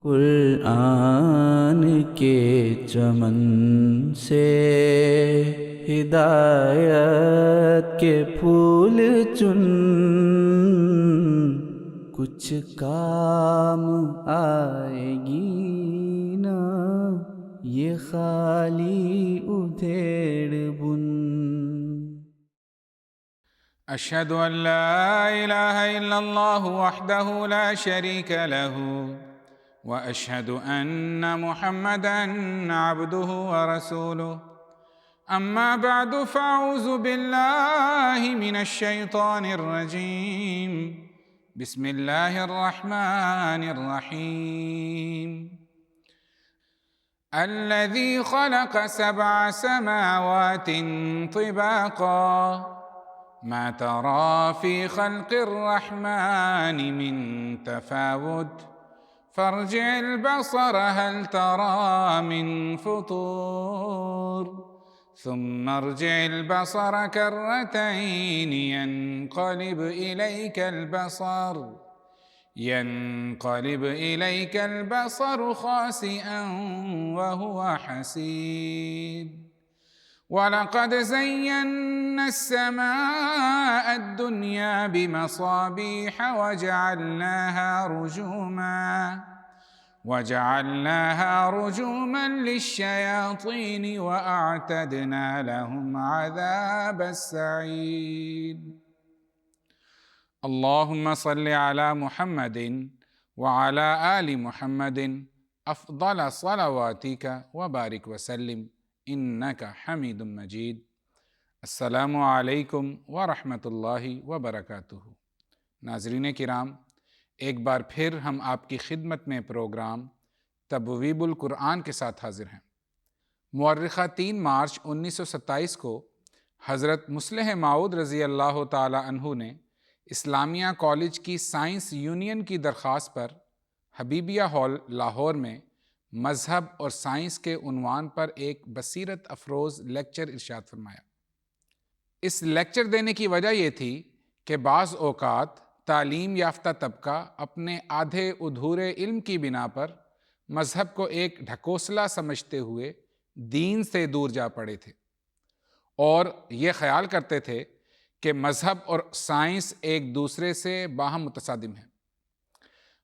قرآن کے چمن سے ہدایت کے پھول چن، کچھ کام آئے گی نا یہ خالی ادھیڑ بن۔ أشهد أن لا إله إلا الله وحده لا شريك له وأشهد أن محمدًا عبده ورسوله أما بعد فأعوذ بالله من الشيطان الرجيم بسم الله الرحمن الرحيم الذي خلق 7 سماوات طباقا ما ترى في خلق الرحمن من تفاوت فارجع البصر هل ترى من فطور ثم ارجع البصر كرتين ينقلب إليك البصر خاسئا وهو حسير ولقد زينا السماء الدنيا بمصابيح وجعلناها رجوما للشياطين وأعتدنا لهم عذاب السعير اللهم صل على محمد وعلى آل محمد أفضل صلواتك وبارك وسلم انک حمید مجید۔ السلام علیکم ورحمۃ اللہ وبرکاتہ۔ ناظرین کرام، ایک بار پھر ہم آپ کی خدمت میں پروگرام تبویب القرآن کے ساتھ حاضر ہیں۔ مورخہ 3 مارچ 1927 کو حضرت مصلح موعود رضی اللہ تعالی عنہ نے اسلامیہ کالج کی سائنس یونین کی درخواست پر حبیبیہ ہال لاہور میں مذہب اور سائنس کے عنوان پر ایک بصیرت افروز لیکچر ارشاد فرمایا۔ اس لیکچر دینے کی وجہ یہ تھی کہ بعض اوقات تعلیم یافتہ طبقہ اپنے آدھے ادھورے علم کی بنا پر مذہب کو ایک ڈھکوسلا سمجھتے ہوئے دین سے دور جا پڑے تھے اور یہ خیال کرتے تھے کہ مذہب اور سائنس ایک دوسرے سے باہم متصادم ہیں۔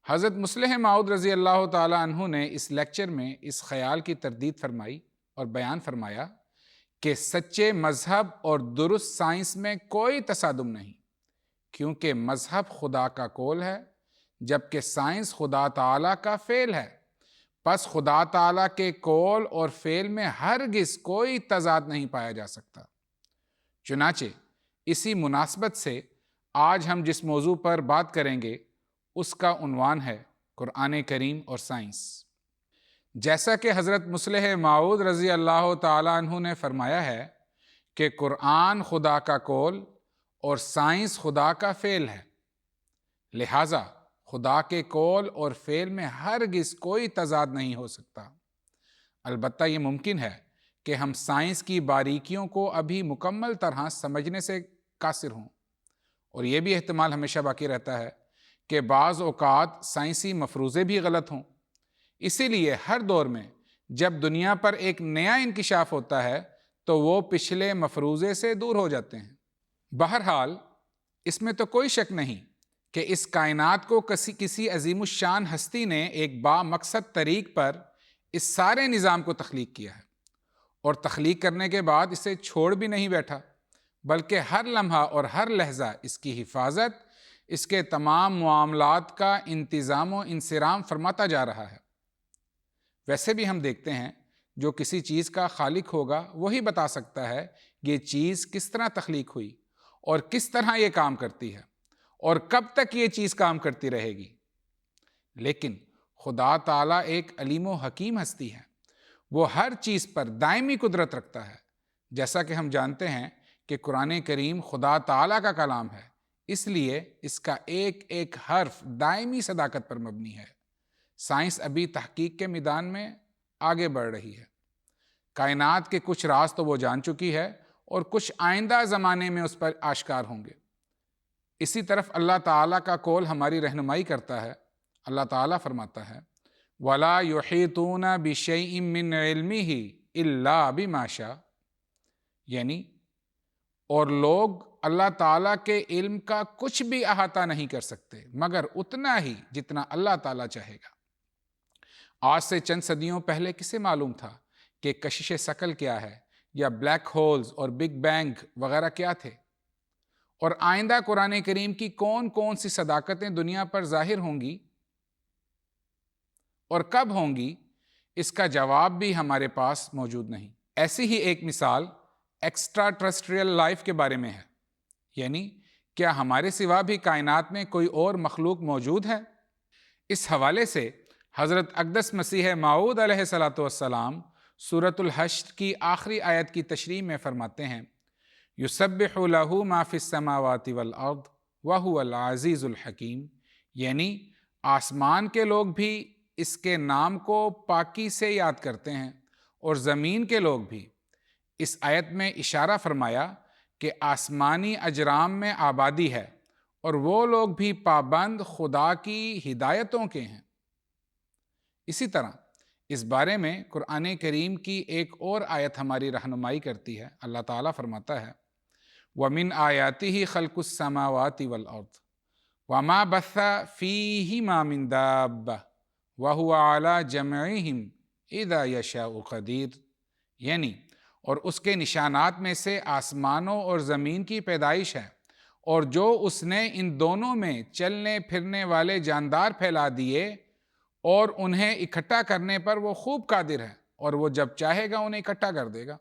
حضرت مصلح موعود رضی اللہ تعالی عنہ نے اس لیکچر میں اس خیال کی تردید فرمائی اور بیان فرمایا کہ سچے مذہب اور درست سائنس میں کوئی تصادم نہیں، کیونکہ مذہب خدا کا قول ہے جبکہ سائنس خدا تعالیٰ کا فعل ہے، پس خدا تعالیٰ کے قول اور فعل میں ہرگز کوئی تضاد نہیں پایا جا سکتا۔ چنانچہ اسی مناسبت سے آج ہم جس موضوع پر بات کریں گے اس کا عنوان ہے قرآن کریم اور سائنس۔ جیسا کہ حضرت مصلح موعود رضی اللہ تعالیٰ عنہ نے فرمایا ہے کہ قرآن خدا کا قول اور سائنس خدا کا فعل ہے، لہٰذا خدا کے قول اور فعل میں ہرگز کوئی تضاد نہیں ہو سکتا۔ البتہ یہ ممکن ہے کہ ہم سائنس کی باریکیوں کو ابھی مکمل طرح سمجھنے سے قاصر ہوں، اور یہ بھی احتمال ہمیشہ باقی رہتا ہے کہ بعض اوقات سائنسی مفروضے بھی غلط ہوں۔ اسی لیے ہر دور میں جب دنیا پر ایک نیا انکشاف ہوتا ہے تو وہ پچھلے مفروضے سے دور ہو جاتے ہیں۔ بہرحال اس میں تو کوئی شک نہیں کہ اس کائنات کو کسی عظیم الشان ہستی نے ایک با مقصد طریق پر اس سارے نظام کو تخلیق کیا ہے، اور تخلیق کرنے کے بعد اسے چھوڑ بھی نہیں بیٹھا، بلکہ ہر لمحہ اور ہر لحظہ اس کی حفاظت، اس کے تمام معاملات کا انتظام و انصرام فرماتا جا رہا ہے۔ ویسے بھی ہم دیکھتے ہیں جو کسی چیز کا خالق ہوگا وہی بتا سکتا ہے یہ چیز کس طرح تخلیق ہوئی اور کس طرح یہ کام کرتی ہے اور کب تک یہ چیز کام کرتی رہے گی۔ لیکن خدا تعالیٰ ایک علیم و حکیم ہستی ہے، وہ ہر چیز پر دائمی قدرت رکھتا ہے۔ جیسا کہ ہم جانتے ہیں کہ قرآن کریم خدا تعالیٰ کا کلام ہے، اس لیے اس کا ایک ایک حرف دائمی صداقت پر مبنی ہے۔ سائنس ابھی تحقیق کے میدان میں آگے بڑھ رہی ہے، کائنات کے کچھ راز تو وہ جان چکی ہے اور کچھ آئندہ زمانے میں اس پر آشکار ہوں گے۔ اسی طرف اللہ تعالیٰ کا قول ہماری رہنمائی کرتا ہے۔ اللہ تعالیٰ فرماتا ہے وَلَا يُحِيطُونَ بِشَيْءٍ مِّنْ عِلْمِهِ إِلَّا بِمَا شَاءَ، یعنی اور لوگ اللہ تعالیٰ کے علم کا کچھ بھی احاطہ نہیں کر سکتے مگر اتنا ہی جتنا اللہ تعالیٰ چاہے گا۔ آج سے چند صدیوں پہلے کسے معلوم تھا کہ کشش ثقل کیا ہے، یا بلیک ہولز اور بگ بینگ وغیرہ کیا تھے؟ اور آئندہ قرآن کریم کی کون کون سی صداقتیں دنیا پر ظاہر ہوں گی اور کب ہوں گی، اس کا جواب بھی ہمارے پاس موجود نہیں۔ ایسی ہی ایک مثال ایکسٹرا ٹریسٹریل لائف کے بارے میں ہے، یعنی کیا ہمارے سوا بھی کائنات میں کوئی اور مخلوق موجود ہے؟ اس حوالے سے حضرت اقدس مسیح موعود علیہ الصلوۃ والسلام سورۃ الحشر کی آخری آیت کی تشریح میں فرماتے ہیں، یسبح لہ ما فی السماوات والارض وہو العزیز الحکیم، یعنی آسمان کے لوگ بھی اس کے نام کو پاکی سے یاد کرتے ہیں اور زمین کے لوگ بھی۔ اس آیت میں اشارہ فرمایا کہ آسمانی اجرام میں آبادی ہے اور وہ لوگ بھی پابند خدا کی ہدایتوں کے ہیں۔ اسی طرح اس بارے میں قرآن کریم کی ایک اور آیت ہماری رہنمائی کرتی ہے۔ اللہ تعالیٰ فرماتا ہے، وَمِنْ آیَاتِهِ خَلْقُ السَّمَاوَاتِ وَالْأَرْضِ وَمَا بَثَّ فِيهِمَا مِنْ دَابَّةٍ وَهُوَ عَلَى جَمْعِهِمْ إِذَا يَشَاءُ قَدِيرٌ، یعنی اور اس کے نشانات میں سے آسمانوں اور زمین کی پیدائش ہے، اور جو اس نے ان دونوں میں چلنے پھرنے والے جاندار پھیلا دیے اور انہیں اکٹھا کرنے پر وہ خوب قادر ہے، اور وہ جب چاہے گا انہیں اکٹھا کر دے گا۔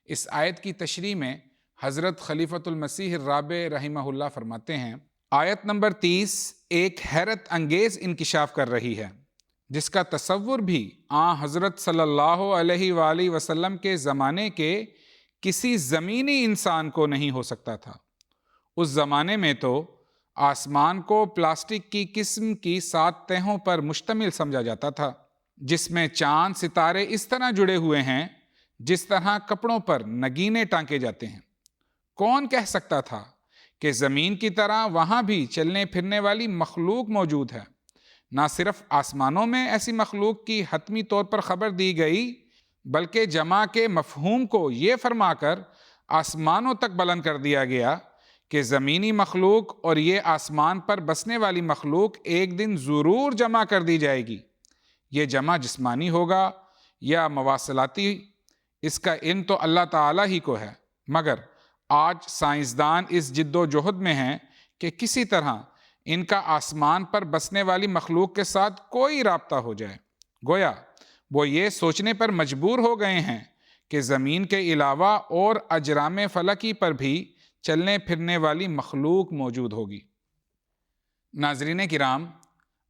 اس آیت کی تشریح میں حضرت خلیفۃ المسیح الرابع رحمہ اللہ فرماتے ہیں، آیت نمبر 30 ایک حیرت انگیز انکشاف کر رہی ہے جس کا تصور بھی حضرت صلی اللہ علیہ وآلہ وسلم کے زمانے کے کسی زمینی انسان کو نہیں ہو سکتا تھا۔ اس زمانے میں تو آسمان کو پلاسٹک کی قسم کی 7 تہوں پر مشتمل سمجھا جاتا تھا، جس میں چاند ستارے اس طرح جڑے ہوئے ہیں جس طرح کپڑوں پر نگینے ٹانکے جاتے ہیں۔ کون کہہ سکتا تھا کہ زمین کی طرح وہاں بھی چلنے پھرنے والی مخلوق موجود ہے؟ نہ صرف آسمانوں میں ایسی مخلوق کی حتمی طور پر خبر دی گئی، بلکہ جمع کے مفہوم کو یہ فرما کر آسمانوں تک بلند کر دیا گیا کہ زمینی مخلوق اور یہ آسمان پر بسنے والی مخلوق ایک دن ضرور جمع کر دی جائے گی۔ یہ جمع جسمانی ہوگا یا مواصلاتی، اس کا علم تو اللہ تعالیٰ ہی کو ہے، مگر آج سائنسدان اس جد و جہد میں ہیں کہ کسی طرح ان کا آسمان پر بسنے والی مخلوق کے ساتھ کوئی رابطہ ہو جائے۔ گویا وہ یہ سوچنے پر مجبور ہو گئے ہیں کہ زمین کے علاوہ اور اجرام فلکی پر بھی چلنے پھرنے والی مخلوق موجود ہوگی۔ ناظرین کرام،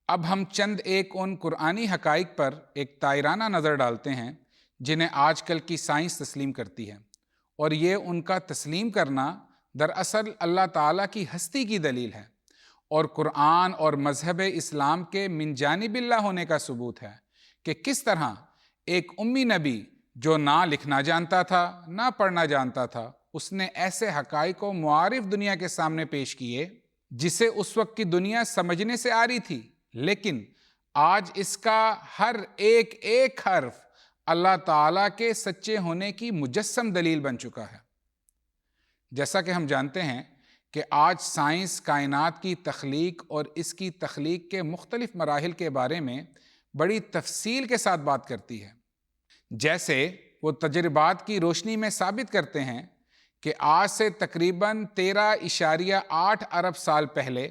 اب ہم چند ایک ان قرآنی حقائق پر ایک طائرانہ نظر ڈالتے ہیں جنہیں آج کل کی سائنس تسلیم کرتی ہے، اور یہ ان کا تسلیم کرنا دراصل اللہ تعالیٰ کی ہستی کی دلیل ہے اور قرآن اور مذہب اسلام کے من جانب اللہ ہونے کا ثبوت ہے کہ کس طرح ایک امی نبی جو نہ لکھنا جانتا تھا نہ پڑھنا جانتا تھا، اس نے ایسے حقائق و معارف دنیا کے سامنے پیش کیے جسے اس وقت کی دنیا سمجھنے سے آ رہی تھی، لیکن آج اس کا ہر ایک ایک حرف اللہ تعالیٰ کے سچے ہونے کی مجسم دلیل بن چکا ہے۔ جیسا کہ ہم جانتے ہیں کہ آج سائنس کائنات کی تخلیق اور اس کی تخلیق کے مختلف مراحل کے بارے میں بڑی تفصیل کے ساتھ بات کرتی ہے، جیسے وہ تجربات کی روشنی میں ثابت کرتے ہیں کہ آج سے تقریباً 13.8 ارب سال پہلے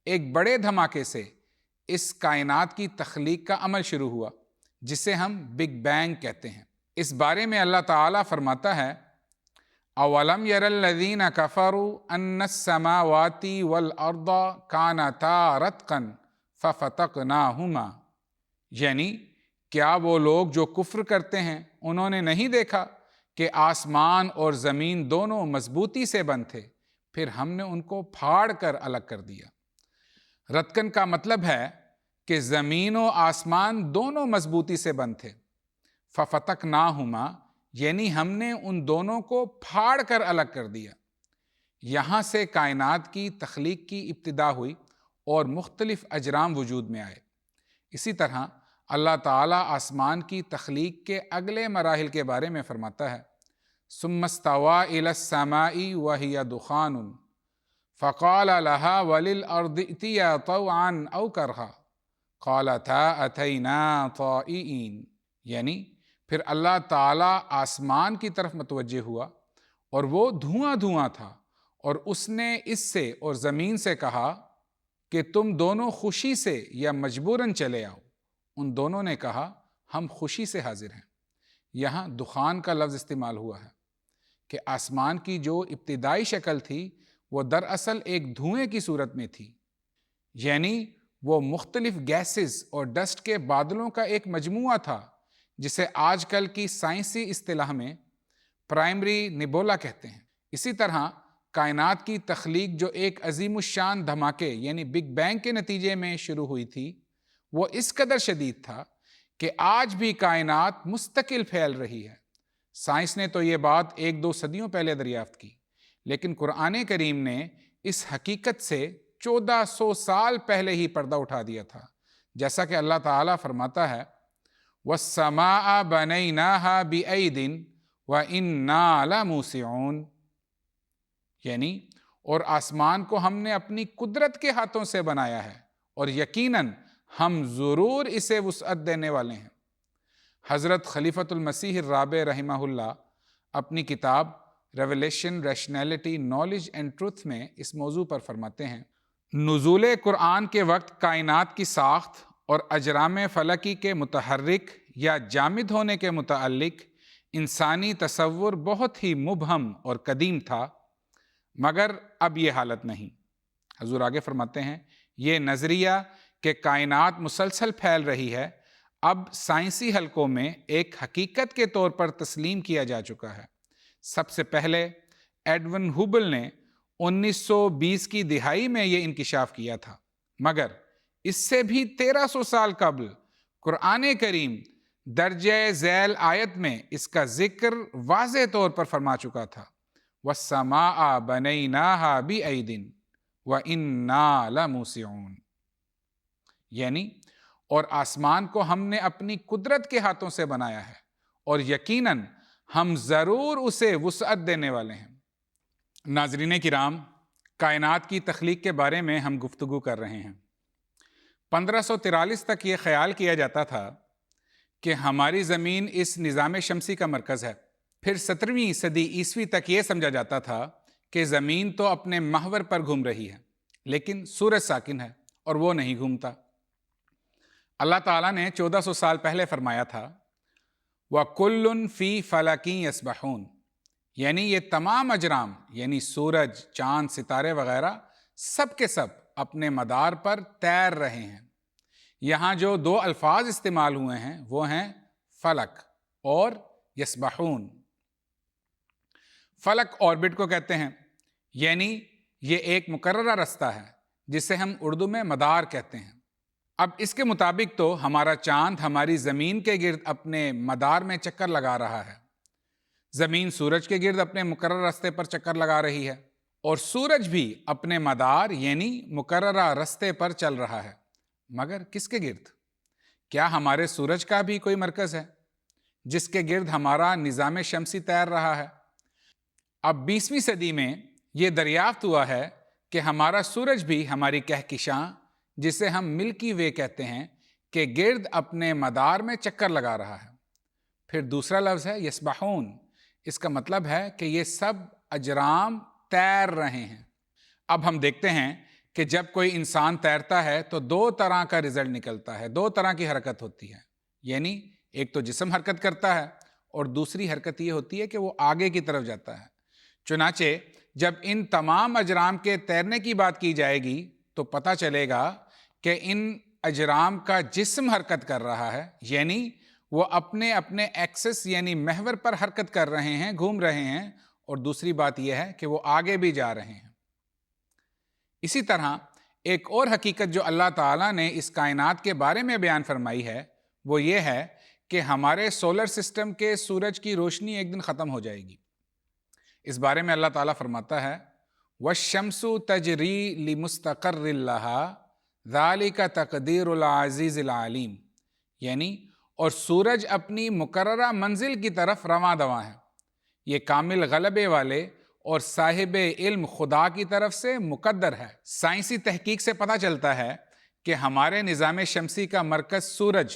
ایک بڑے دھماکے سے اس کائنات کی تخلیق کا عمل شروع ہوا جسے ہم بگ بینگ کہتے ہیں۔ اس بارے میں اللہ تعالیٰ فرماتا ہے، اولم یر الذین کفروا ان السماوات والارض کانتا رتقا ففتقناہما، یعنی کیا وہ لوگ جو کفر کرتے ہیں انہوں نے نہیں دیکھا کہ آسمان اور زمین دونوں مضبوطی سے بند تھے، پھر ہم نے ان کو پھاڑ کر الگ کر دیا۔ رتقن کا مطلب ہے کہ زمین و آسمان دونوں مضبوطی سے بند تھے، ففتقناہما یعنی ہم نے ان دونوں کو پھاڑ کر الگ کر دیا۔ یہاں سے کائنات کی تخلیق کی ابتدا ہوئی اور مختلف اجرام وجود میں آئے۔ اسی طرح اللہ تعالیٰ آسمان کی تخلیق کے اگلے مراحل کے بارے میں فرماتا ہے، ثم استوى إلى السماء وهي دخان فقال لها وللأرض ائتيا طوعا أو كرها قالتا أتينا طائعين، یعنی پھر اللہ تعالیٰ آسمان کی طرف متوجہ ہوا اور وہ دھواں دھواں تھا، اور اس نے اس سے اور زمین سے کہا کہ تم دونوں خوشی سے یا مجبوراً چلے آؤ۔ ان دونوں نے کہا ہم خوشی سے حاضر ہیں۔ یہاں دخان کا لفظ استعمال ہوا ہے کہ آسمان کی جو ابتدائی شکل تھی وہ دراصل ایک دھوئیں کی صورت میں تھی، یعنی وہ مختلف گیسز اور ڈسٹ کے بادلوں کا ایک مجموعہ تھا جسے آج کل کی سائنسی اصطلاح میں پرائمری نیبولا کہتے ہیں۔ اسی طرح کائنات کی تخلیق جو ایک عظیم الشان دھماکے یعنی بگ بینگ کے نتیجے میں شروع ہوئی تھی، وہ اس قدر شدید تھا کہ آج بھی کائنات مستقل پھیل رہی ہے۔ سائنس نے تو یہ بات 1-2 صدیوں پہلے دریافت کی، لیکن قرآن کریم نے اس حقیقت سے 1400 سال پہلے ہی پردہ اٹھا دیا تھا، جیسا کہ اللہ تعالیٰ فرماتا ہے وَالسَّمَاءَ بَنَيْنَاهَا بِأَيْدٍ وَإِنَّا لَمُوسِعُونَ، یعنی اور آسمان کو ہم نے اپنی قدرت کے ہاتھوں سے بنایا ہے اور یقیناً ہم ضرور اسے وسعت دینے والے ہیں۔ حضرت خلیفۃ المسیح الرابع رحمہ اللہ اپنی کتاب revelation, rationality, knowledge and truth میں اس موضوع پر فرماتے ہیں، نزول قرآن کے وقت کائنات کی ساخت اور اجرام فلکی کے متحرک یا جامد ہونے کے متعلق انسانی تصور بہت ہی مبہم اور قدیم تھا، مگر اب یہ حالت نہیں۔ حضور آگے فرماتے ہیں یہ نظریہ کہ کائنات مسلسل پھیل رہی ہے اب سائنسی حلقوں میں ایک حقیقت کے طور پر تسلیم کیا جا چکا ہے۔ سب سے پہلے ایڈون ہوبل نے 1920 کی دہائی میں یہ انکشاف کیا تھا، مگر اس سے بھی 1300 سال قبل قرآن کریم درجہ ذیل آیت میں اس کا ذکر واضح طور پر فرما چکا تھا، وَالسَّمَاءَ بَنَيْنَاهَا بِأَيْدٍ وَإِنَّا لَمُوسِعُونَ، یعنی اور آسمان کو ہم نے اپنی قدرت کے ہاتھوں سے بنایا ہے اور یقیناً ہم ضرور اسے وسعت دینے والے ہیں۔ ناظرین کرام، کائنات کی تخلیق کے بارے میں ہم گفتگو کر رہے ہیں۔ 1543 تک یہ خیال کیا جاتا تھا کہ ہماری زمین اس نظام شمسی کا مرکز ہے۔ پھر 17ویں صدی عیسوی تک یہ سمجھا جاتا تھا کہ زمین تو اپنے محور پر گھوم رہی ہے، لیکن سورج ساکن ہے اور وہ نہیں گھومتا۔ اللہ تعالیٰ نے 1400 سال پہلے فرمایا تھا وَكُلٌّ فِي فَلَكٍ يَسْبَحُونَ، یعنی یہ تمام اجرام یعنی سورج، چاند، ستارے وغیرہ سب کے سب اپنے مدار پر تیر رہے ہیں۔ یہاں جو 2 الفاظ استعمال ہوئے ہیں وہ ہیں فلک اور یسبحون۔ فلک آربٹ کو کہتے ہیں، یعنی یہ ایک مقررہ رستہ ہے جسے ہم اردو میں مدار کہتے ہیں۔ اب اس کے مطابق تو ہمارا چاند ہماری زمین کے گرد اپنے مدار میں چکر لگا رہا ہے، زمین سورج کے گرد اپنے مقررہ رستے پر چکر لگا رہی ہے، اور سورج بھی اپنے مدار یعنی مقررہ رستے پر چل رہا ہے، مگر کس کے گرد؟ کیا ہمارے سورج کا بھی کوئی مرکز ہے جس کے گرد ہمارا نظام شمسی تیر رہا ہے؟ اب 20ویں صدی میں یہ دریافت ہوا ہے کہ ہمارا سورج بھی ہماری کہکشاں جسے ہم ملکی وے کہتے ہیں کہ گرد اپنے مدار میں چکر لگا رہا ہے۔ پھر دوسرا لفظ ہے یسبحون، اس کا مطلب ہے کہ یہ سب اجرام تیر رہے ہیں۔ اب ہم دیکھتے ہیں کہ جب کوئی انسان تیرتا ہے تو 2 طرح کا رزلٹ نکلتا ہے، 2 طرح کی حرکت ہوتی ہے، یعنی ایک تو جسم حرکت کرتا ہے اور دوسری حرکت یہ ہوتی ہے کہ وہ آگے کی طرف جاتا ہے۔ چنانچہ جب ان تمام اجرام کے تیرنے کی بات کی جائے گی تو پتہ چلے گا کہ ان اجرام کا جسم حرکت کر رہا ہے، یعنی وہ اپنے اپنے ایکسس یعنی محور پر حرکت کر رہے ہیں، گھوم رہے ہیں، اور دوسری بات یہ ہے کہ وہ آگے بھی جا رہے ہیں۔ اسی طرح ایک اور حقیقت جو اللہ تعالیٰ نے اس کائنات کے بارے میں بیان فرمائی ہے وہ یہ ہے کہ ہمارے سولر سسٹم کے سورج کی روشنی ایک دن ختم ہو جائے گی۔ اس بارے میں اللہ تعالیٰ فرماتا ہے وَالشَّمْسُ تَجْرِي لِمُسْتَقَرٍّ لَهَا ذَلِكَ تَقْدِيرُ الْعَزِيزِ الْعَلِيمِ، یعنی اور سورج اپنی مقررہ منزل کی طرف رواں دواں ہے۔ یہ کامل غلبے والے اور صاحب علم خدا کی طرف سے مقدر ہے۔ سائنسی تحقیق سے پتہ چلتا ہے کہ ہمارے نظام شمسی کا مرکز سورج،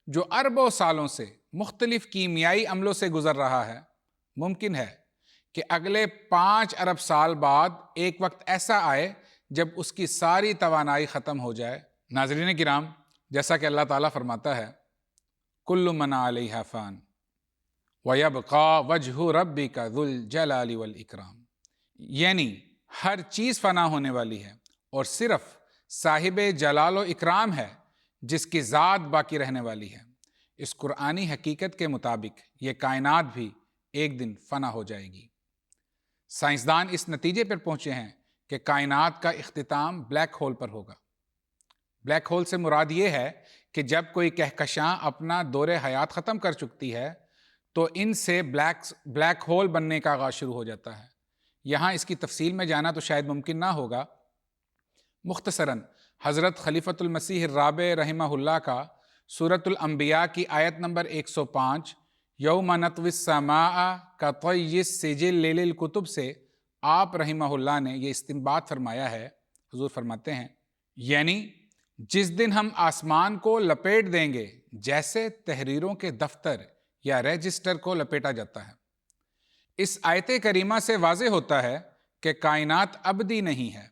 جو اربوں سالوں سے مختلف کیمیائی عملوں سے گزر رہا ہے، ممکن ہے کہ اگلے 5 ارب سال بعد ایک وقت ایسا آئے جب اس کی ساری توانائی ختم ہو جائے۔ ناظرین کرام، جیسا کہ اللہ تعالیٰ فرماتا ہے کل من علیہا فان وَيَبْقَى وَجْهُ رَبِّكَ ذُو الْجَلَالِ وَالْإِكْرَامِ، یعنی ہر چیز فنا ہونے والی ہے اور صرف صاحب جلال و اکرام ہے جس کی ذات باقی رہنے والی ہے۔ اس قرآنی حقیقت کے مطابق یہ کائنات بھی ایک دن فنا ہو جائے گی۔ سائنسدان اس نتیجے پر پہنچے ہیں کہ کائنات کا اختتام بلیک ہول پر ہوگا۔ بلیک ہول سے مراد یہ ہے کہ جب کوئی کہکشاں اپنا دور حیات ختم کر چکتی ہے تو ان سے بلیک ہول بننے کا آغاز شروع ہو جاتا ہے۔ یہاں اس کی تفصیل میں جانا تو شاید ممکن نہ ہوگا۔ مختصراً حضرت خلیفۃ المسیح الرابع رحمہ اللہ کا سورۃ الانبیاء کی آیت نمبر 105 یوم نطوی السماء کطی السجل للکتب سے آپ رحمہ اللہ نے یہ استنباط فرمایا ہے۔ حضور فرماتے ہیں یعنی جس دن ہم آسمان کو لپیٹ دیں گے جیسے تحریروں کے دفتر یا رجسٹر کو لپیٹا جاتا ہے۔ اس آیت کریمہ سے واضح ہوتا ہے کہ کائنات ابدی نہیں ہے،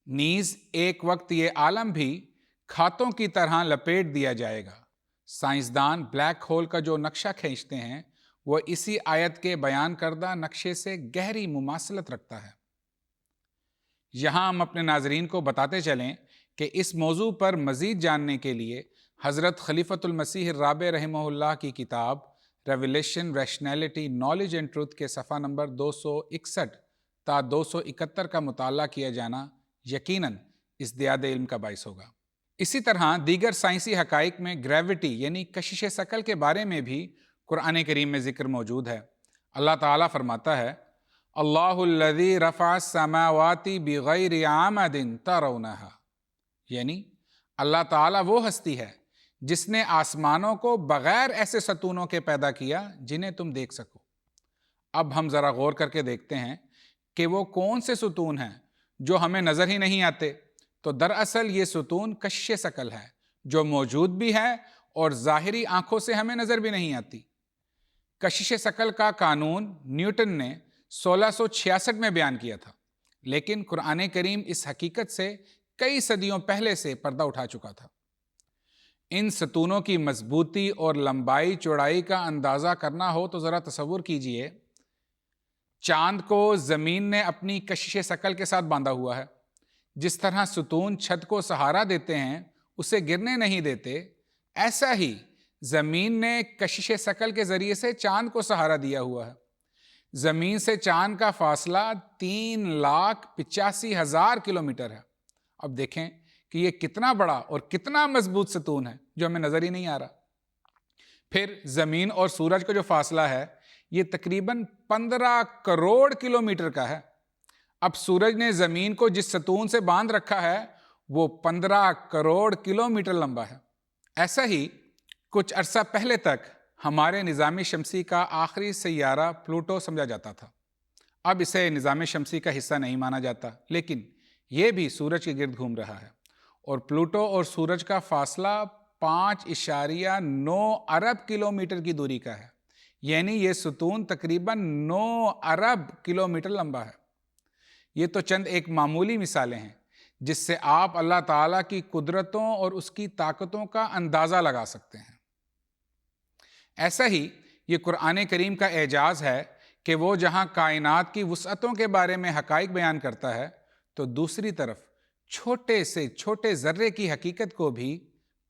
نیز ایک وقت یہ عالم بھی کھاتوں کی طرح لپیٹ دیا جائے گا۔ سائنسدان بلیک ہول کا جو نقشہ کھینچتے ہیں وہ اسی آیت کے بیان کردہ نقشے سے گہری مماثلت رکھتا ہے۔ یہاں ہم اپنے ناظرین کو بتاتے چلیں کہ اس موضوع پر مزید جاننے کے لیے حضرت خلیفۃ المسیح الرابع رحمہ اللہ کی کتاب ریویلیشن ریشنیلٹی نالج اینڈ ٹروتھ کے صفحہ نمبر 261 تا 271 کا مطالعہ کیا جانا یقیناً ازدیاد علم کا باعث ہوگا۔ اسی طرح دیگر سائنسی حقائق میں گریوٹی یعنی کشش ثقل کے بارے میں بھی قرآن کریم میں ذکر موجود ہے۔ اللہ تعالیٰ فرماتا ہے اللہ الذی رفع السماوات بغیر عامد ترونها، یعنی اللہ تعالیٰ وہ ہستی ہے جس نے آسمانوں کو بغیر ایسے ستونوں کے پیدا کیا جنہیں تم دیکھ سکو۔ اب ہم ذرا غور کر کے دیکھتے ہیں کہ وہ کون سے ستون ہیں جو ہمیں نظر ہی نہیں آتے۔ تو دراصل یہ ستون کشش ثقل ہے جو موجود بھی ہے اور ظاہری آنکھوں سے ہمیں نظر بھی نہیں آتی۔ کشش ثقل کا قانون نیوٹن نے 1666 میں بیان کیا تھا، لیکن قرآن کریم اس حقیقت سے کئی صدیوں پہلے سے پردہ اٹھا چکا تھا۔ ان ستونوں کی مضبوطی اور لمبائی چوڑائی کا اندازہ کرنا ہو تو ذرا تصور کیجئے، چاند کو زمین نے اپنی کشش ثقل کے ساتھ باندھا ہوا ہے۔ جس طرح ستون چھت کو سہارا دیتے ہیں، اسے گرنے نہیں دیتے، ایسا ہی زمین نے کشش ثقل کے ذریعے سے چاند کو سہارا دیا ہوا ہے۔ زمین سے چاند کا فاصلہ 3,85,000 کلومیٹر ہے۔ اب دیکھیں کہ یہ کتنا بڑا اور کتنا مضبوط ستون ہے جو ہمیں نظر ہی نہیں آ رہا۔ پھر زمین اور سورج کا جو فاصلہ ہے یہ تقریباً 15 کروڑ کلومیٹر کا ہے۔ اب سورج نے زمین کو جس ستون سے باندھ رکھا ہے وہ 15 کروڑ کلومیٹر لمبا ہے۔ ایسا ہی کچھ عرصہ پہلے تک ہمارے نظام شمسی کا آخری سیارہ پلوٹو سمجھا جاتا تھا۔ اب اسے نظام شمسی کا حصہ نہیں مانا جاتا، لیکن یہ بھی سورج کے گرد گھوم رہا ہے، اور پلوٹو اور سورج کا فاصلہ 5.9 ارب کلومیٹر کی دوری کا ہے، یعنی یہ ستون تقریباً 9 ارب کلومیٹر لمبا ہے۔ یہ تو چند ایک معمولی مثالیں ہیں جس سے آپ اللہ تعالیٰ کی قدرتوں اور اس کی طاقتوں کا اندازہ لگا سکتے ہیں۔ ایسا ہی یہ قرآن کریم کا اعجاز ہے کہ وہ جہاں کائنات کی وسعتوں کے بارے میں حقائق بیان کرتا ہے تو دوسری طرف چھوٹے سے چھوٹے ذرے کی حقیقت کو بھی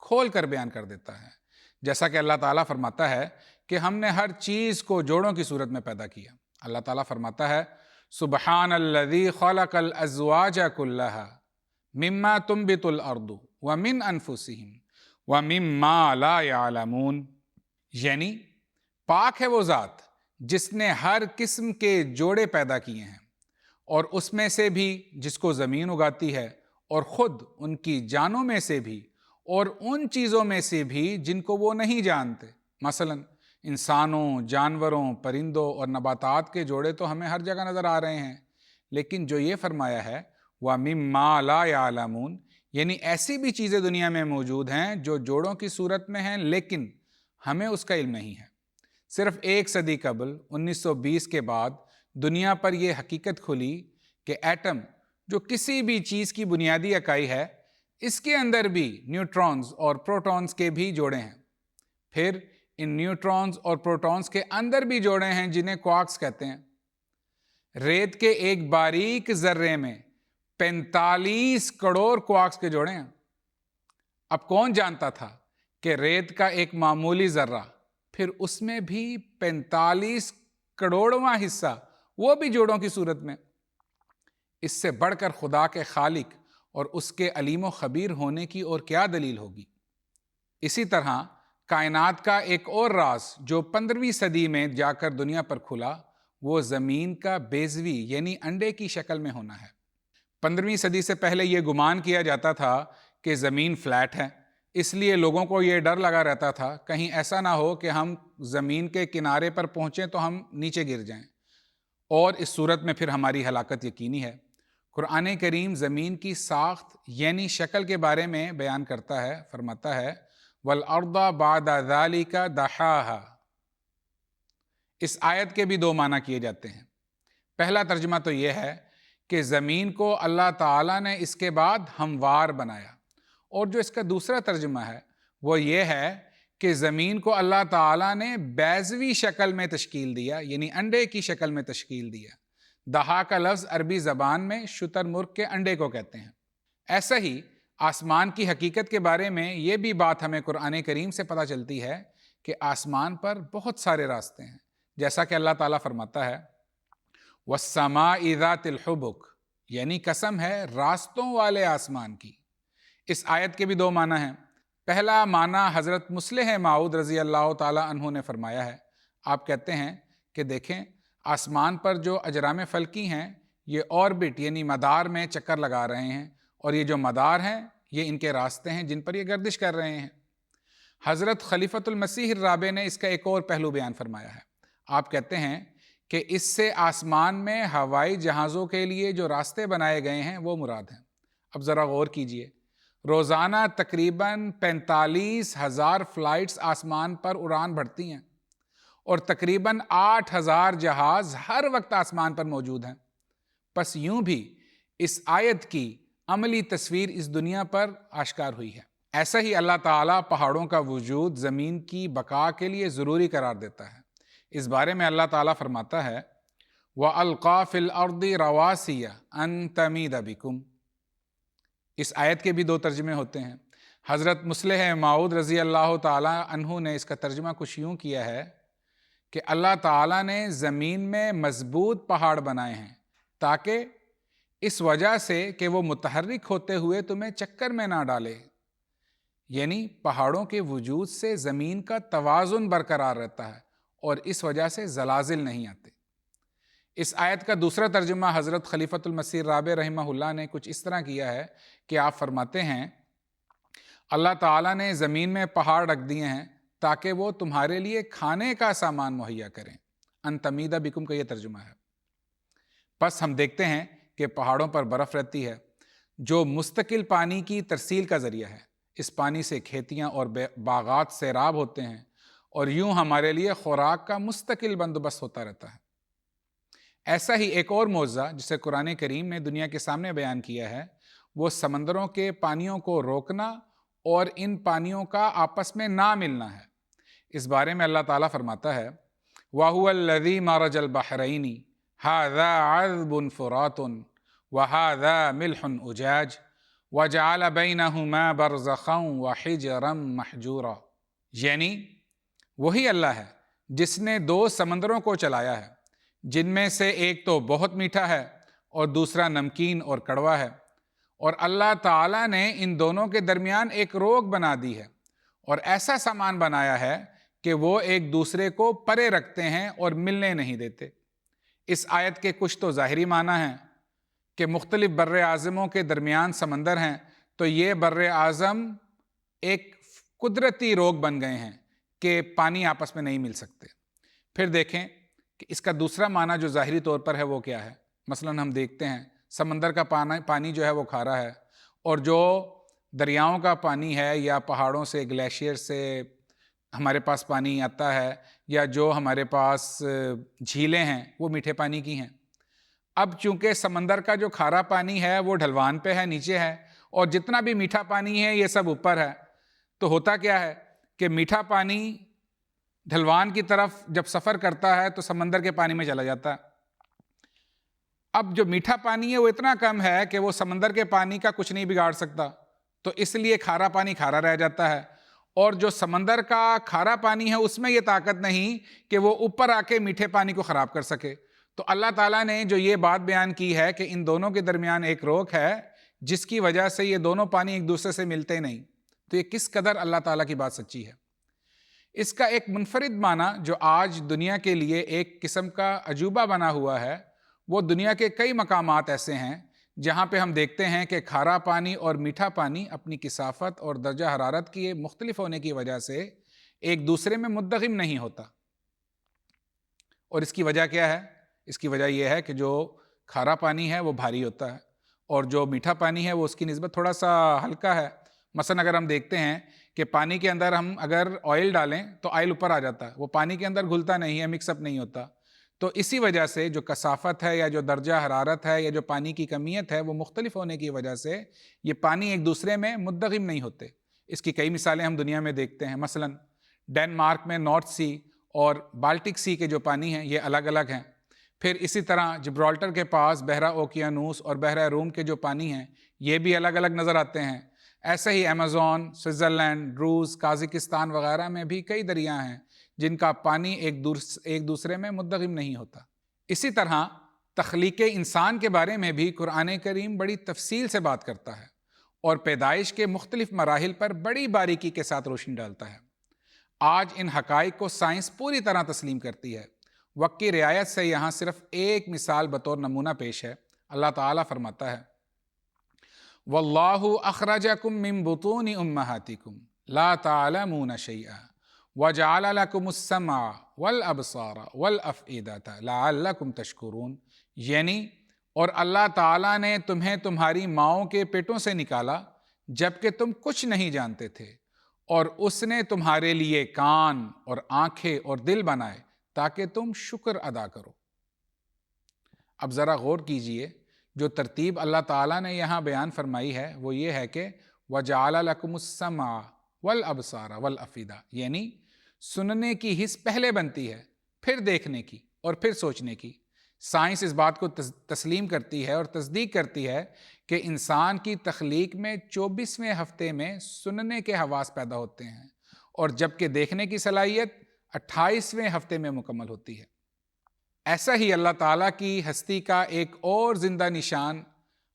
کھول کر بیان کر دیتا ہے۔ جیسا کہ اللہ تعالیٰ فرماتا ہے کہ ہم نے ہر چیز کو جوڑوں کی صورت میں پیدا کیا۔ اللہ تعالیٰ فرماتا ہے سبحان الذی خلق الازواج کلھا مما تنبت الارض ومن انفسہم ومما لا یعلمون، یعنی پاک ہے وہ ذات جس نے ہر قسم کے جوڑے پیدا کیے ہیں، اور اس میں سے بھی جس کو زمین اگاتی ہے، اور خود ان کی جانوں میں سے بھی، اور ان چیزوں میں سے بھی جن کو وہ نہیں جانتے۔ مثلا انسانوں، جانوروں، پرندوں اور نباتات کے جوڑے تو ہمیں ہر جگہ نظر آ رہے ہیں، لیکن جو یہ فرمایا ہے وَمِمَّا لَا يَعْلَمُونَ، یعنی ایسی بھی چیزیں دنیا میں موجود ہیں جو جوڑوں کی صورت میں ہیں لیکن ہمیں اس کا علم نہیں ہے۔ صرف 1 صدی قبل 1920 کے بعد دنیا پر یہ حقیقت کھلی کہ ایٹم جو کسی بھی چیز کی بنیادی اکائی ہے، اس کے اندر بھی نیوٹرونز اور پروٹونز کے بھی جوڑے ہیں۔ پھر ان نیوٹرونز اور پروٹونز کے اندر بھی جوڑے ہیں جنہیں کوارکس کہتے ہیں۔ ریت کے ایک باریک ذرے میں 45 کروڑ کوارکس کے جوڑے ہیں۔ اب کون جانتا تھا کہ ریت کا ایک معمولی ذرہ، پھر اس میں بھی 45 کروڑواں حصہ، وہ بھی جوڑوں کی صورت میں۔ اس سے بڑھ کر خدا کے خالق اور اس کے علیم و خبیر ہونے کی اور کیا دلیل ہوگی؟ اسی طرح کائنات کا ایک اور راز جو 15ویں صدی میں جا کر دنیا پر کھلا، وہ زمین کا بیضوی یعنی انڈے کی شکل میں ہونا ہے۔ 15ویں صدی سے پہلے یہ گمان کیا جاتا تھا کہ زمین فلیٹ ہے، اس لیے لوگوں کو یہ ڈر لگا رہتا تھا کہیں ایسا نہ ہو کہ ہم زمین کے کنارے پر پہنچیں تو ہم نیچے گر جائیں، اور اس صورت میں پھر ہماری ہلاکت یقینی ہے۔ قرآن کریم زمین کی ساخت یعنی شکل کے بارے میں بیان کرتا ہے، فرماتا ہے وَالْأَرْضَ بَعْدَ ذَلِكَ دَحَاهَا۔ اس آیت کے بھی 2 معنی کیے جاتے ہیں۔ پہلا ترجمہ تو یہ ہے کہ زمین کو اللہ تعالیٰ نے اس کے بعد ہموار بنایا، اور جو اس کا دوسرا ترجمہ ہے وہ یہ ہے کہ زمین کو اللہ تعالیٰ نے بیضوی شکل میں تشکیل دیا، یعنی انڈے کی شکل میں تشکیل دیا۔ دہا کا لفظ عربی زبان میں شتر مرغ کے انڈے کو کہتے ہیں۔ ایسا ہی آسمان کی حقیقت کے بارے میں یہ بھی بات ہمیں قرآن کریم سے پتہ چلتی ہے کہ آسمان پر بہت سارے راستے ہیں، جیسا کہ اللہ تعالیٰ فرماتا ہے وَالسَّمَاءِ ذَاتِ الْحُبُكِ، یعنی قسم ہے راستوں والے آسمان کی۔ اس آیت کے بھی 2 معنی ہیں۔ پہلا معنی حضرت مصلح موعود رضی اللہ تعالیٰ عنہ نے فرمایا ہے۔ آپ کہتے ہیں کہ دیکھیں آسمان پر جو اجرام فلکی ہیں یہ آربٹ یعنی مدار میں چکر لگا رہے ہیں، اور یہ جو مدار ہیں یہ ان کے راستے ہیں جن پر یہ گردش کر رہے ہیں۔ حضرت خلیفۃ المسیح الرابع نے اس کا ایک اور پہلو بیان فرمایا ہے۔ آپ کہتے ہیں کہ اس سے آسمان میں ہوائی جہازوں کے لیے جو راستے بنائے گئے ہیں وہ مراد ہیں۔ اب ذرا غور کیجئے، روزانہ تقریباً 45,000 فلائٹس آسمان پر اڑان بھرتی ہیں، اور تقریباً 8,000 جہاز ہر وقت آسمان پر موجود ہیں۔ پس یوں بھی اس آیت کی عملی تصویر اس دنیا پر آشکار ہوئی ہے۔ ایسا ہی اللہ تعالیٰ پہاڑوں کا وجود زمین کی بقا کے لیے ضروری قرار دیتا ہے۔ اس بارے میں اللہ تعالیٰ فرماتا ہے وَأَلْقَى فِي الْأَرْضِ رَوَاسِيَ أَن تَمِيدَ بِكُمْ۔ اس آیت کے بھی 2 ترجمے ہوتے ہیں۔ حضرت مصلح موعود رضی اللہ تعالیٰ عنہ نے اس کا ترجمہ کچھ یوں کیا ہے کہ اللہ تعالیٰ نے زمین میں مضبوط پہاڑ بنائے ہیں تاکہ اس وجہ سے کہ وہ متحرک ہوتے ہوئے تمہیں چکر میں نہ ڈالے، یعنی پہاڑوں کے وجود سے زمین کا توازن برقرار رہتا ہے اور اس وجہ سے زلازل نہیں آتے۔ اس آیت کا دوسرا ترجمہ حضرت خلیفۃ المسیح الرابع رحمہ اللہ نے کچھ اس طرح کیا ہے کہ آپ فرماتے ہیں اللہ تعالیٰ نے زمین میں پہاڑ رکھ دیے ہیں تاکہ وہ تمہارے لیے کھانے کا سامان مہیا کریں۔ ان تمیدہ بکم کا یہ ترجمہ ہے۔ پس ہم دیکھتے ہیں کہ پہاڑوں پر برف رہتی ہے جو مستقل پانی کی ترسیل کا ذریعہ ہے۔ اس پانی سے کھیتیاں اور باغات سیراب ہوتے ہیں، اور یوں ہمارے لیے خوراک کا مستقل بندوبست ہوتا رہتا ہے۔ ایسا ہی ایک اور معجزہ جسے قرآن کریم نے دنیا کے سامنے بیان کیا ہے، وہ سمندروں کے پانیوں کو روکنا اور ان پانیوں کا آپس میں نہ ملنا ہے۔ اس بارے میں اللہ تعالیٰ فرماتا ہے وَهُوَ الَّذِي مَرَجَ الْبَحْرَيْنِ هَذَا عَذْبٌ فُرَاتٌ وَهَذَا مِلْحٌ أُجَاجٌ وَجَعَلَ بَيْنَهُمَا بَرْزَخًا وَحِجْرًا مَحْجُورًا، یعنی وہی اللہ ہے جس نے 2 سمندروں کو چلایا ہے، جن میں سے ایک تو بہت میٹھا ہے اور دوسرا نمکین اور کڑوا ہے، اور اللہ تعالیٰ نے ان دونوں کے درمیان ایک روک بنا دی ہے اور ایسا سامان بنایا ہے کہ وہ ایک دوسرے کو پرے رکھتے ہیں اور ملنے نہیں دیتے۔ اس آیت کے کچھ تو ظاہری معنی ہیں کہ مختلف بر اعظموں کے درمیان سمندر ہیں، تو یہ بر اعظم ایک قدرتی روک بن گئے ہیں کہ پانی آپس میں نہیں مل سکتے۔ پھر دیکھیں کہ اس کا دوسرا معنی جو ظاہری طور پر ہے وہ کیا ہے۔ مثلاً ہم دیکھتے ہیں سمندر کا پانی جو ہے وہ کھارا ہے، اور جو دریاؤں کا پانی ہے یا پہاڑوں سے گلیشیئر سے ہمارے پاس پانی آتا ہے، یا جو ہمارے پاس جھیلیں ہیں وہ میٹھے پانی کی ہیں۔ اب چونکہ سمندر کا جو کھارا پانی ہے وہ ڈھلوان پہ ہے، نیچے ہے، اور جتنا بھی میٹھا پانی ہے یہ سب اوپر ہے، تو ہوتا کیا ہے کہ میٹھا پانی ڈھلوان کی طرف جب سفر کرتا ہے تو سمندر کے پانی میں چلا جاتا ہے۔ اب جو میٹھا پانی ہے وہ اتنا کم ہے کہ وہ سمندر کے پانی کا کچھ نہیں بگاڑ سکتا، تو اس لیے کھارا پانی کھارا رہ جاتا ہے، اور جو سمندر کا کھارا پانی ہے اس میں یہ طاقت نہیں کہ وہ اوپر آ کے میٹھے پانی کو خراب کر سکے۔ تو اللہ تعالیٰ نے جو یہ بات بیان کی ہے کہ ان دونوں کے درمیان ایک روک ہے جس کی وجہ سے یہ دونوں پانی ایک دوسرے سے ملتے نہیں، تو یہ کس قدر اللہ تعالیٰ کی بات سچی ہے۔ اس کا ایک منفرد معنی جو آج دنیا کے لیے ایک قسم کا عجوبہ بنا ہوا ہے، وہ دنیا کے کئی مقامات ایسے ہیں جہاں پہ ہم دیکھتے ہیں کہ کھارا پانی اور میٹھا پانی اپنی کثافت اور درجہ حرارت کی مختلف ہونے کی وجہ سے ایک دوسرے میں مدغم نہیں ہوتا۔ اور اس کی وجہ کیا ہے؟ اس کی وجہ یہ ہے کہ جو کھارا پانی ہے وہ بھاری ہوتا ہے، اور جو میٹھا پانی ہے وہ اس کی نسبت تھوڑا سا ہلکا ہے۔ مثلا اگر ہم دیکھتے ہیں کہ پانی کے اندر ہم اگر آئل ڈالیں تو آئل اوپر آ جاتا ہے، وہ پانی کے اندر گھلتا نہیں ہے، مکس اپ نہیں ہوتا۔ تو اسی وجہ سے جو کثافت ہے یا جو درجہ حرارت ہے یا جو پانی کی کمیت ہے وہ مختلف ہونے کی وجہ سے یہ پانی ایک دوسرے میں مدغم نہیں ہوتے۔ اس کی کئی مثالیں ہم دنیا میں دیکھتے ہیں۔ مثلا ڈنمارک میں نارتھ سی اور بالٹک سی کے جو پانی ہیں یہ الگ الگ ہیں۔ پھر اسی طرح جبرالٹر کے پاس بحیرہ اوقیانوس اور بحیرہ روم کے جو پانی ہیں یہ بھی الگ الگ نظر آتے ہیں۔ ایسے ہی ایمیزون، سوئٹزرلینڈ، روس، قازقستان وغیرہ میں بھی کئی دریا ہیں جن کا پانی ایک دوسرے میں مدغم نہیں ہوتا۔ اسی طرح تخلیق انسان کے بارے میں بھی قرآن کریم بڑی تفصیل سے بات کرتا ہے اور پیدائش کے مختلف مراحل پر بڑی باریکی کے ساتھ روشنی ڈالتا ہے۔ آج ان حقائق کو سائنس پوری طرح تسلیم کرتی ہے۔ وقت کی رعایت سے یہاں صرف ایک مثال بطور نمونہ پیش ہے۔ اللہ تعالیٰ فرماتا ہے وَاللَّهُ أَخْرَجَكُم مِّن بُطُونِ أُمَّهَاتِكُمْ لَا تَعْلَمُونَ شَيْئًا وَجَعَلَ لَكُمُ السَّمْعَ وَالْأَبْصَارَ وَالْأَفْئِدَةَ لَعَلَّكُمْ تَشْكُرُونَ، یعنی اور اللہ تعالیٰ نے تمہیں تمہاری ماؤں کے پیٹوں سے نکالا جبکہ تم کچھ نہیں جانتے تھے، اور اس نے تمہارے لیے کان اور آنکھیں اور دل بنائے تاکہ تم شکر ادا کرو۔ اب ذرا غور کیجئے، جو ترتیب اللہ تعالیٰ نے یہاں بیان فرمائی ہے وہ یہ ہے کہ وَجَعَلَ لَكُمُ السَّمْعَ وَالْأَبْصَارَ وَالْأَفْئِدَةَ، یعنی سننے کی حس پہلے بنتی ہے، پھر دیکھنے کی اور پھر سوچنے کی۔ سائنس اس بات کو تسلیم کرتی ہے اور تصدیق کرتی ہے کہ انسان کی تخلیق میں 24ویں ہفتے میں سننے کے حواس پیدا ہوتے ہیں، اور جبکہ دیکھنے کی صلاحیت 28ویں ہفتے میں مکمل ہوتی ہے۔ ایسا ہی اللہ تعالیٰ کی ہستی کا ایک اور زندہ نشان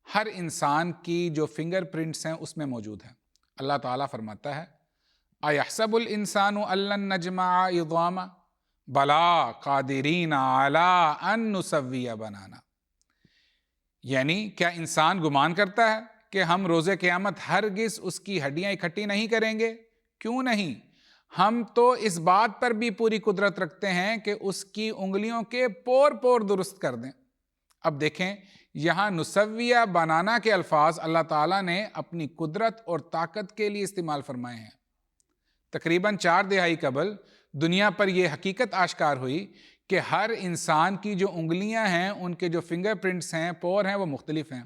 ہر انسان کی جو فنگر پرنٹس ہیں اس میں موجود ہے۔ اللہ تعالیٰ فرماتا ہے اَيَحْسَبُ الْإِنسَانُ أَن لَّن نَّجْمَعَ عِظَامَهُ بَلَىٰ قَادِرِينَ عَلَىٰ أَن نُّسَوِّيَ بَنَانَهُ، یعنی کیا انسان گمان کرتا ہے کہ ہم روز قیامت ہرگز اس کی ہڈیاں اکٹھی نہیں کریں گے؟ کیوں نہیں، ہم تو اس بات پر بھی پوری قدرت رکھتے ہیں کہ اس کی انگلیوں کے پور پور درست کر دیں۔ اب دیکھیں یہاں نسویہ بنانا کے الفاظ اللہ تعالیٰ نے اپنی قدرت اور طاقت کے لیے استعمال فرمائے ہیں۔ تقریباً 4 دہائی قبل دنیا پر یہ حقیقت آشکار ہوئی کہ ہر انسان کی جو انگلیاں ہیں، ان کے جو فنگر پرنٹس ہیں، پور ہیں، وہ مختلف ہیں۔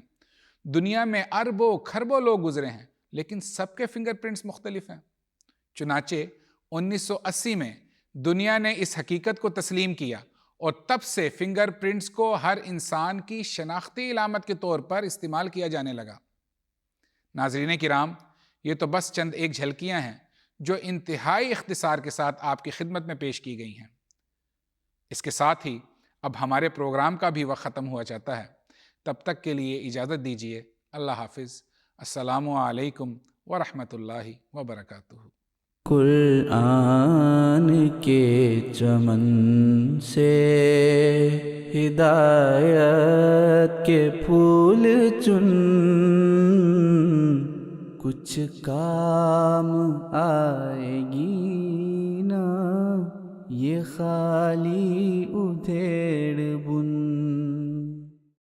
دنیا میں اربوں کھربوں لوگ گزرے ہیں لیکن سب کے فنگر پرنٹس مختلف ہیں۔ چنانچہ 1980 میں دنیا نے اس حقیقت کو تسلیم کیا اور تب سے فنگر پرنٹس کو ہر انسان کی شناختی علامت کے طور پر استعمال کیا جانے لگا۔ ناظرین کرام، یہ تو بس چند ایک جھلکیاں ہیں جو انتہائی اختصار کے ساتھ آپ کی خدمت میں پیش کی گئی ہیں۔ اس کے ساتھ ہی اب ہمارے پروگرام کا بھی وقت ختم ہوا چاہتا ہے۔ تب تک کے لیے اجازت دیجیے۔ اللہ حافظ۔ السلام علیکم ورحمۃ اللہ وبرکاتہ۔ قرآن کے چمن سے ہدایت کے پھول چن کچھ کام آئے گی نا، یہ خالی ادھیڑ